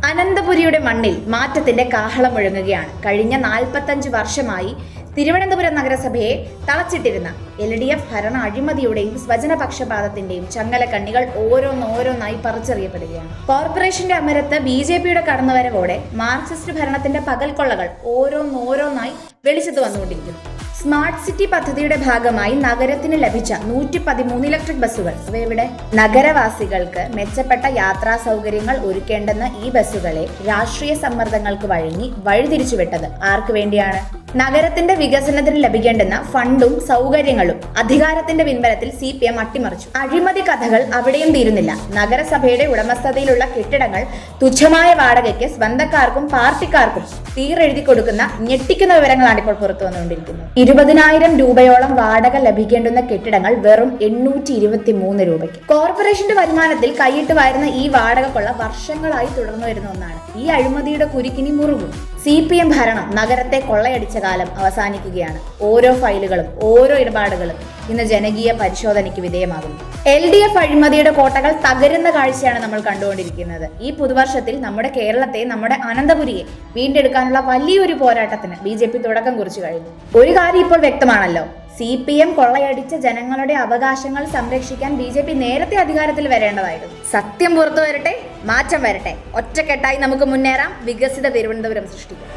അനന്തപുരിയുടെ മണ്ണിൽ മാറ്റത്തിന്റെ കാഹളം മുഴങ്ങുകയാണ്. കഴിഞ്ഞ 45 വർഷമായി തിരുവനന്തപുരം നഗരസഭയെ തളച്ചിട്ടിരുന്ന LDF ഭരണ അഴിമതിയുടെയും സ്വജനപക്ഷപാതത്തിന്റെയും ചങ്ങലക്കണ്ണികൾ ഓരോന്നോരോന്നായി പറിച്ചെറിയപ്പെടുകയാണ്. കോർപ്പറേഷന്റെ അമരത്ത് BJPയുടെ കടന്നുവരവോടെ മാർക്സിസ്റ്റ് ഭരണത്തിന്റെ പകൽക്കൊള്ളകൾ ഓരോന്നോരോന്നായി വെളിച്ചത്ത് വന്നുകൊണ്ടിരിക്കുന്നു. സ്മാർട്ട് സിറ്റി പദ്ധതിയുടെ ഭാഗമായി നഗരത്തിന് ലഭിച്ച 113 ഇലക്ട്രിക് ബസ്സുകൾ അവയുടെ നഗരവാസികൾക്ക് മെച്ചപ്പെട്ട യാത്രാ സൗകര്യങ്ങൾ ഒരുക്കേണ്ടെന്ന ഈ ബസ്സുകളെ രാഷ്ട്രീയ സമ്മർദ്ദങ്ങൾക്ക് വഴിതിരിച്ചുവിട്ടത് ആർക്കു വേണ്ടിയാണ്? നഗരത്തിന്റെ വികസനത്തിന് ലഭിക്കേണ്ടുന്ന ഫണ്ടും സൗകര്യങ്ങളും അധികാരത്തിന്റെ പിൻബലത്തിൽ CPM അട്ടിമറിച്ചു. അഴിമതി കഥകൾ അവിടെയും തീരുന്നില്ല. നഗരസഭയുടെ ഉടമസ്ഥതയിലുള്ള കെട്ടിടങ്ങൾ തുച്ഛമായ വാടകയ്ക്ക് സ്വന്തക്കാർക്കും പാർട്ടിക്കാർക്കും തീരെഴുതി കൊടുക്കുന്ന ഞെട്ടിക്കുന്ന വിവരങ്ങളാണ് ഇപ്പോൾ പുറത്തു വന്നുകൊണ്ടിരിക്കുന്നത്. 20,000 രൂപയോളം വാടക ലഭിക്കേണ്ടുന്ന കെട്ടിടങ്ങൾ വെറും 823 രൂപയ്ക്ക്. കോർപ്പറേഷന്റെ വരുമാനത്തിൽ കൈയിട്ട് വാരുന്ന ഈ വാടക കൊള്ള വർഷങ്ങളായി തുടർന്നു വരുന്ന ഒന്നാണ്. ഈ അഴിമതിയുടെ കുരുക്കിനി മുറുകും. CPM ഭരണം നഗരത്തെ കൊള്ളയടിച്ച കാലം അവസാനിക്കുകയാണ്. ഓരോ ഫയലുകളും ഓരോ ഇടപാടുകളും ഇന്ന് ജനകീയ പരിശോധനയ്ക്ക് വിധേയമാകുന്നു. LDF അഴിമതിയുടെ കോട്ടകൾ തകരുന്ന കാഴ്ചയാണ് നമ്മൾ കണ്ടുകൊണ്ടിരിക്കുന്നത്. ഈ പുതുവർഷത്തിൽ നമ്മുടെ കേരളത്തെ, നമ്മുടെ അനന്തപുരിയെ വീണ്ടെടുക്കാനുള്ള വലിയൊരു പോരാട്ടത്തിന് BJP തുടക്കം കുറിച്ചു കഴിഞ്ഞു. ഒരു കാര്യം ഇപ്പോൾ വ്യക്തമാണല്ലോ, CPM കൊള്ളയടിച്ച ജനങ്ങളുടെ അവകാശങ്ങൾ സംരക്ഷിക്കാൻ BJP നേരത്തെ അധികാരത്തിൽ വരേണ്ടതായിരുന്നു. സത്യം പുറത്തു വരട്ടെ, മാറ്റം വരട്ടെ. ഒറ്റക്കെട്ടായി നമുക്ക് മുന്നേറാം. വികസിത തിരുവനന്തപുരം സൃഷ്ടിക്കും.